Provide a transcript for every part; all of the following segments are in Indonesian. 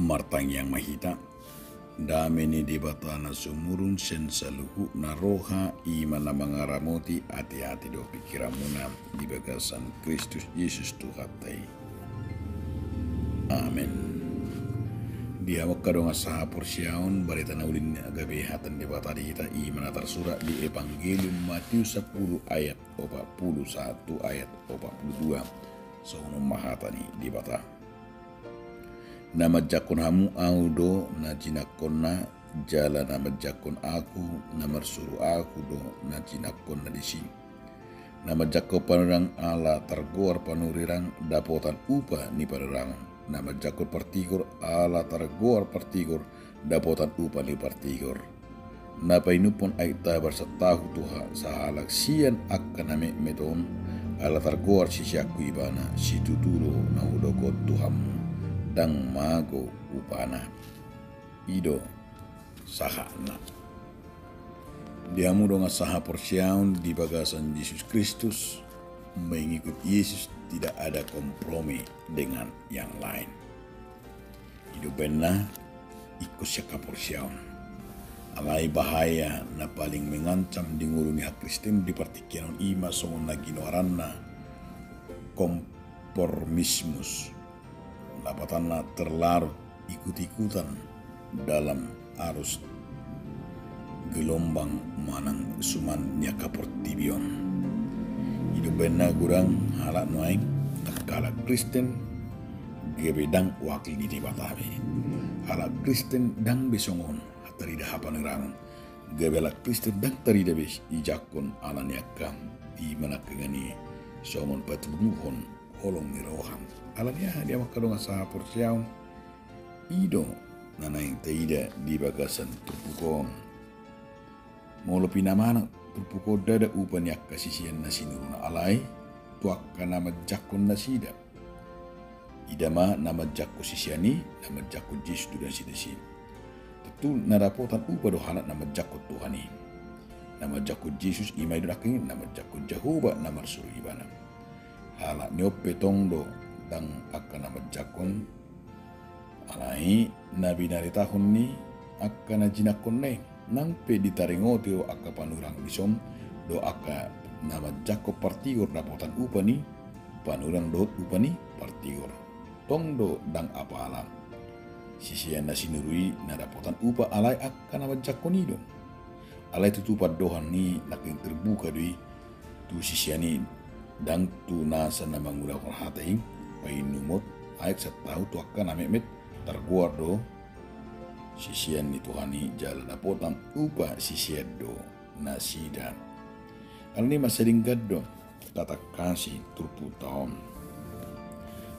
martang yang mahita dameni di batana sumurun sen saluhu naroha imana mangaramoti hati-hati do pikiramuna di bagasan Kristus Yesus Tuhatai. Amin. Dia wakadong asaha porsiaon barita naulin agabe hatan di batadi kita imana tersurat di Evangelium Matius 10 ayat 41 ayat 42 sono mahatani di bata. Nama jakon hamu audo na jinakonna jala nama jakon aku nama suruh aku do na jinakonna di sini. Nama jako panurang ala tergor panurirang dapotan upa ni panurangan. Nama jakon partigor ala tergor partigor dapotan upa ni partigor. Napa inupon aita bersetahu Tuhan sahalak sian akan ame meton ala tergor sisiaku ibana si tuturo na udokot Tuhanmu dang mago upana ido sahana. Diamu dong saha porsiaun di bagasan Yesus Kristus, mengikut Yesus tidak ada kompromi dengan yang lain. Hidup benar ikut syaka porsiaun. Alai bahaya na paling mengancam di nguruni hak Kristen di partikian ima songon na ginoaranna konformismus. Lapatanna terlarut ikut-ikutan dalam arus gelombang manang suman nyaka portibion. Hidup benar kurang halak noaing kala Kristen gebedang wakil di batami. Halak Kristen dang besongon hatarida hapanerang. Gebela Kristen dang tarida bes ijakon ala nyaka i manakengani somon patbuhon holong ni rohan. Alanya dia makadong asaha porsiaun ido nanaing taida di bagasan tupukon. Molo pinamana tupuko dada upan yak kasisian nasinuruna alai tuakka nama jakon nasida. Idama nama jakko sisiani nama jakko Yesus dan sidasi. Tentu narapotan upa dohana nama jakko Tuhani. Nama jakko Yesus imai doraking nama jakko Jehovah nama suruh ibana. Hala nyope tongdo dang akan nama jakon alai nabi nari tahun ni akan najinakon ne nangpe ditaringote o aka panurang bisom do aka nama jako partigor rapotan upani panurang dot upani partigor tongdo dang apa alam sisian nasi nurui na rapotan upa alai akan nama jako nido alai tutupat dohan ni naking terbuka dui tu sisiani dang tu nasa nama ngurang hating painumot aik setahu tu akan amemet terguar do sisian ni Tuhani jalan apotang upa sisian do nasida. Al ni masalingkad do tatak kasih 30 tahun.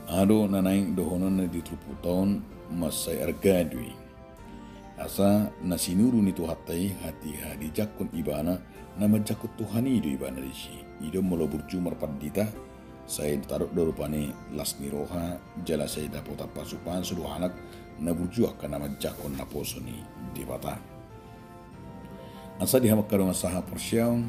Ado nanaing dohonon na di 30 tahun masay argadwi. Asa nasinuru ni Tuhatay hati hadi jakon ibana na majakot Tuhani do ibana di si. Ido molo burjumar pandita saya taruh dorupane las ni roha jala saya dapat pasupan suruh anak na burju akan nama jakon na poso ni di bata. Asa dihamak karong asaha porsiaon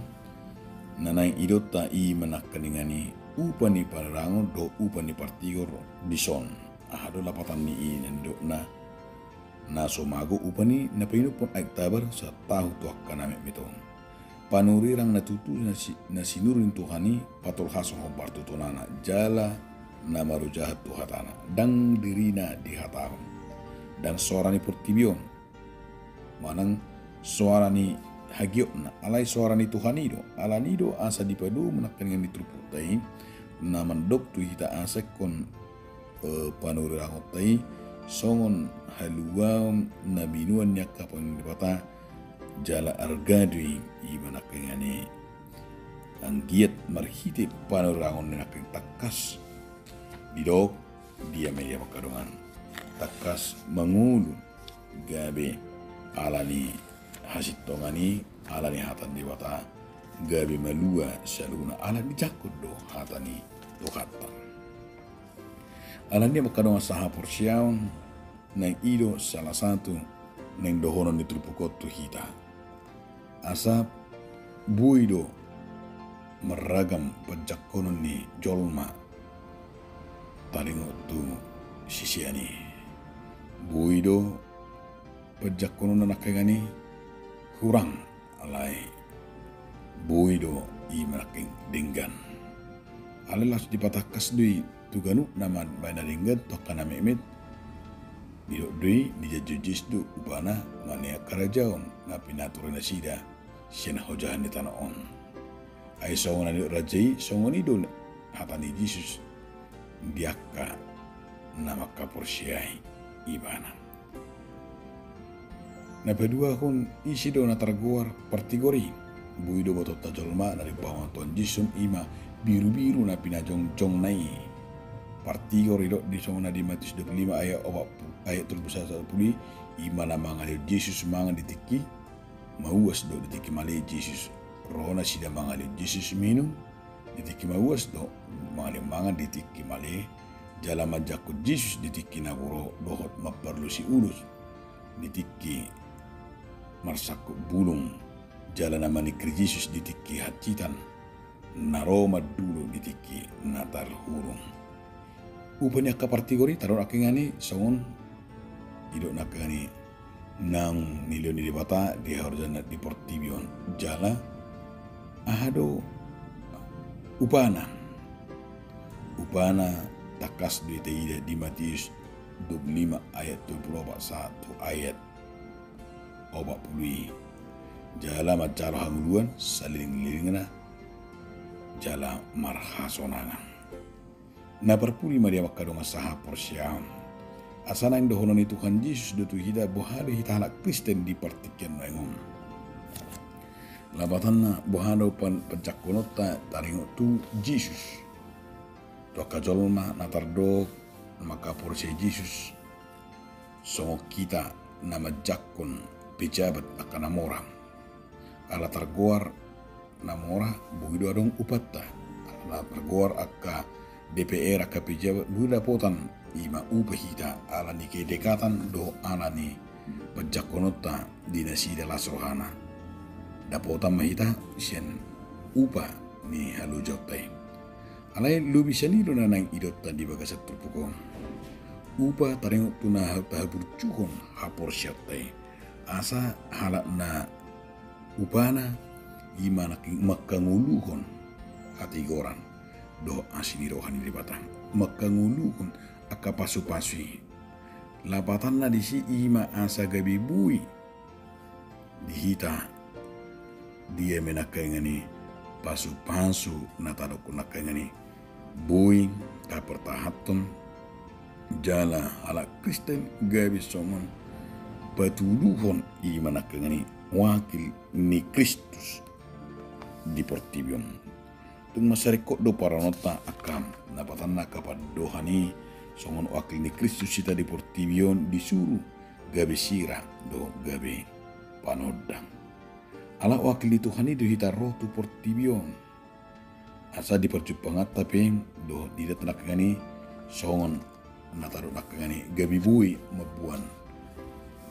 nanay idota i manakaningan upa ni pararango do upa ni partigor bison. Ahado lapatan ni i nando na somago upa ni napinupon ay tabar sa tahu tuak kaname mitong. Panurirang natutu na sinurin Tuhani patol hasong hobar tutunana jala na marujahat tuhatana dang dirina di hatahon dan suara ni portibion manang suara ni hagiok na alai suara ni Tuhanido alanido asa dipadu menakan dengan ditruputai na mandok tu hita asek kon panurirang hotai songon haluam na binuan nya kapang dipata jala argadui i manakengani anggiat marhiti panorangon naking takas didok dia media makadongan takas mangulu gabe alani hasitongani alani hatan dewata gabe malua saluna alani jakut do hatani do hatan alani makadongan saha porsiaun nang ido salah satu nang dohonon ni trupukot tu hita asap buido meragam pajakonon ni jolma talingo tu sisiani buido pejakkono na nakengani hurang alai buido i meraking dinggan. Alelas dipatakas dui tuganu nama baina dinggan tokana memet bidok dui dijajujis du ubana mania karajaon na pinaturana sida siena hojahan di tanah on. Ai songon adi rajai songon idol hatani Yesus diakka nama kaporsiai ibana. Na kedua kun isi do na targuar partigori buido botot tajolma dari bawah Tuhan Yesus ima biru-biru na pinajong-jong nai partigori do di songna di Matius 25 ayat 31 ima na mangalir Yesus mangan ditiki mauas do ditiki male Yesus rona sida mangalir Yesus minum ditiki mauas do mangan ditiki male jala majakut Yesus ditiki naburo dohot maperlu si ulus ditiki marsaku bulung jalan namani Yesus ditiki hacitan naroma dulu ditiki natar hurung upanya kapartigori taruh akingani songon idok nakani nang milion di bata di harjana di portibion jala ahado upana takas di teida di Matius 25 ayat 21 ayat obat pului jala macaro hanguluan saliling-lilingna jala marhasonangan na perpuli Maria makadonga saha porsiam asana yang dohonon itu kan Yesus dotu hida bohado hita halak Kristen di partikian maengon labatanna bohado pencakonota taringo tu Yesus doka jolma natardo maka porsi Yesus songo kita nama jakon pejabat akan namora ala targoar namora bugido adong upatta ala targoar akka DPR akka pejabat buda potan ima upahita ala nike dekatan do ala ni pejakonota dinasi dala sohana dapotan mahita sien upa ni halu jotai alai lu bisa ni luna nang idotta di bagasat terpukon upa taring tuna tahabur cukon hapor syatai asa halak na upana imana makanguluhon hati goran do asini rohani di batang makanguluhon akka pasu-pasui lapatan na disi ima asa gabi bui dihita dia menakengani pasu-pasu natadok nakengani bui kapertahaton jala halak Kristen gabi somon patuluhon i manakengani wakil ni Kristus di portibion tung masarikot do paranota akam napatan nakapad dohani songon wakil ni Kristus sita di portibion disuruh gabe sira do gabe panodang ala wakil di Tuhan itu hita roh tu portibion asa dipercupangat tapi do tidak nakengani songon nataru nakengani gabi bui mabuan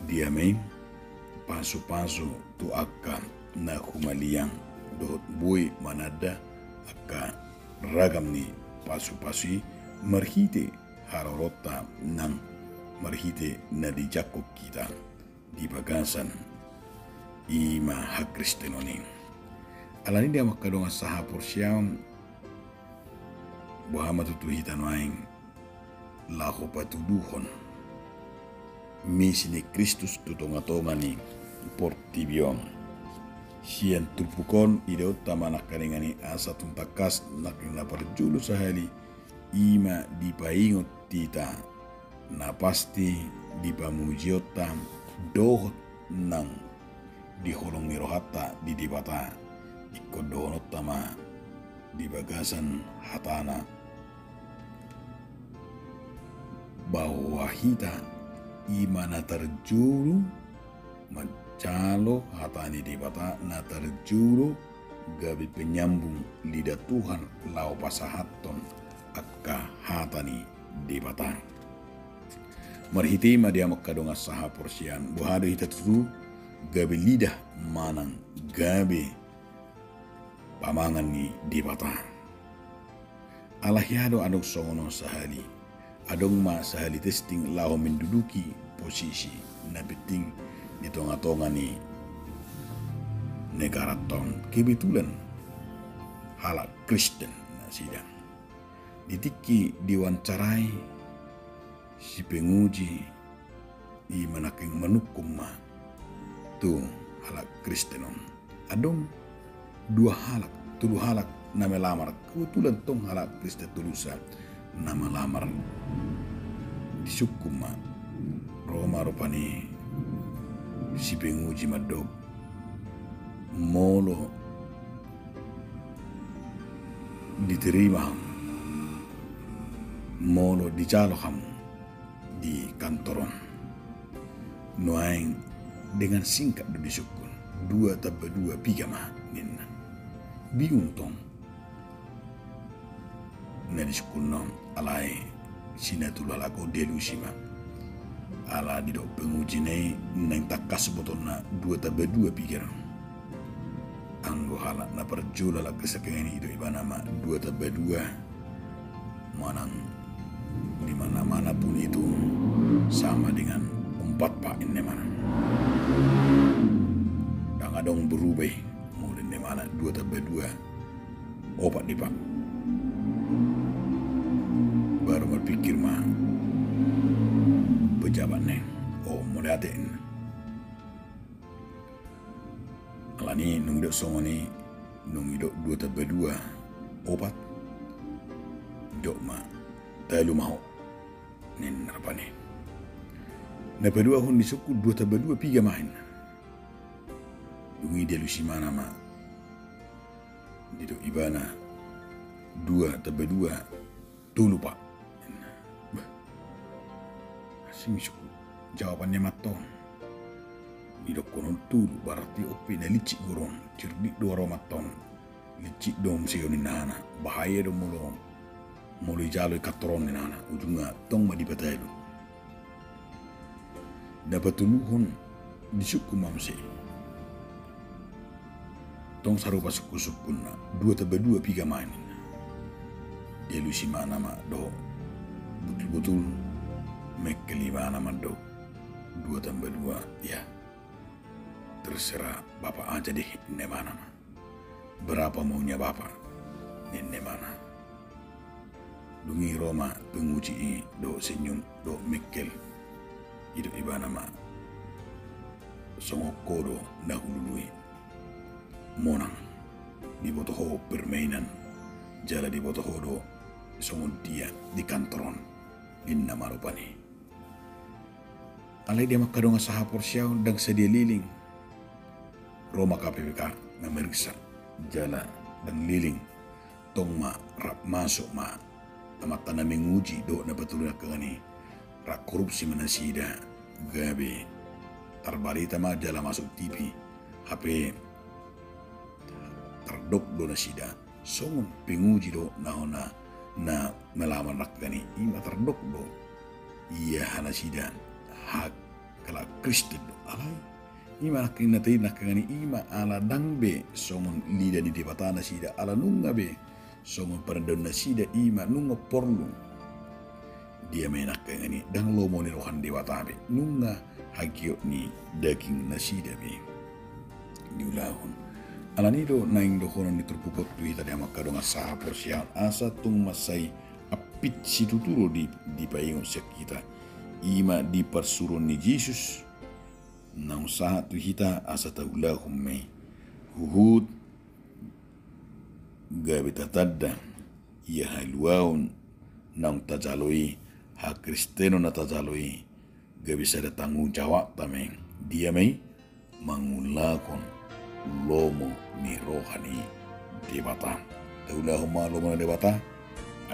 dia main pasu-pasu tu akan na humaliang dohot bui manada akan ragam ni pasu-pasui merhite harorota nang merhite na dijakok kita di bagasan ima hak Kristenoni alani dia makadonga saha porsiam bahama tutuhita noaing laho patuduhon misi ni Kristus tutonga-tonga ni portibion sian turpukon ide utama nakarengani asa tuntakas nakina perjulu sahali ima dipaingot tita na pasti dipamujiota dohot nang diholong ni rohata di dibata ikodonot tama di bagasan hatana bahwa hita ima na terjuru mencalo hatani di bata na terjuru gabi penyambung lidah Tuhan lau pasahaton akka hatani di bata marhiti madia makadonga saha porsian buhado hita tu gabi lidah manang gabi pamangan ni di bata alahiado adong songono sahali adong ma sahali testing lao menduduki posisi na penting di tonga-tonga ni negara tong. Kebetulan halak Kristen na sidang. Ditiki diwawancarai si penguji i manaking manukum ma tu halak Kristenon. Adong dua halak, tulu halak na melamar. Kebetulan tong halak Kristen tulusa na melamar di sukum ma Roma rupani si penguji madog molo diterima molo dicalo kamu di kantoron nuaing dengan singkat do disukun 2 tambah 2 piga mah ninna bingung tong na disukun non alai sinatulalago delusima ala di do penguji nei neng takas botona 2 tambah 2 piga anggo halak na perjula la kesakengani itu iba nama 2 tambah 2 manang di mana-mana pun itu sama dengan 4 pak ini mana dan adong berubah mulai di mana 2 tambah 2 opat di pak baru berpikir mah pejabat neng mulai atin alani nung dok songo ni nung idok 2 tambah 2 opat dok ma talu mau nin apa ni na pedua hun disuku 2 tambah 2 piga main dungi dia lusi mana ma didok ibana 2 tambah 2 tulu pak asing suku jawabannya matong didok konon tulu berarti opi na licik gorong cerdik dua romatong licik dom seyonin nana bahaya dom mulong mulai jalui katron ni nana ujungnya tong ma dipatai lu dapat tuluhun disuku mamsi tong sarupa suku-sukun na 2 tambah 2 piga main dia lusi mana ma do betul-betul mekeli mana ma do 2 tambah 2 ya terserah bapak aja deh ne mana ma berapa maunya bapak ne mana dungi Roma penguji do senyum do mekel hidup iba nama songoko do nahului monang di botoho permainan jala di botoho do songon dia di kantoron inna marupani alai dia makadonga sahapor siaw dang sedia liling Roma KPPK memeriksa jala dan liling tong ma rap masuk ma amat tanah menguji do na betul kagani rak korupsi manasida gabe terbalita ma jala masuk TV HP terdok do nasida songon penguji do na melamar nakagani ima terdok do iya hanasida hak kala Kristen do alai ima nakagani ima ala dangbe songon lida di debatana sida ala nunga be songo parandon nasida ima nunga porlu dia menak ngani dang lomo ni rohan dewa tabe nunga hagio ni daging nasida be diulahun alani do naing do hono ni terpupot tu tadi amak kadonga sahapor sial asa tung masai apit situturo di payung kita ima di persuruan ni Yesus nang sahat tu hita asa taulahum me Hud gabi tatadda ia haluaun nang tajaloi ha kristeno na tajaloi gabi sada tanggung jawab tameng dia mai mangulakon lomo ni rohani debata taulahuma lomo na debata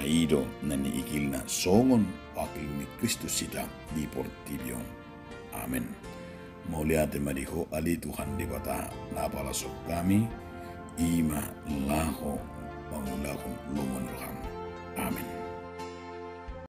aido nani ikilna songon wakil ni Kristus sita di portibion amen mauliate mariho ali Tuhan debata na palasok kami ima laho mangulakon lumon roham. Amin.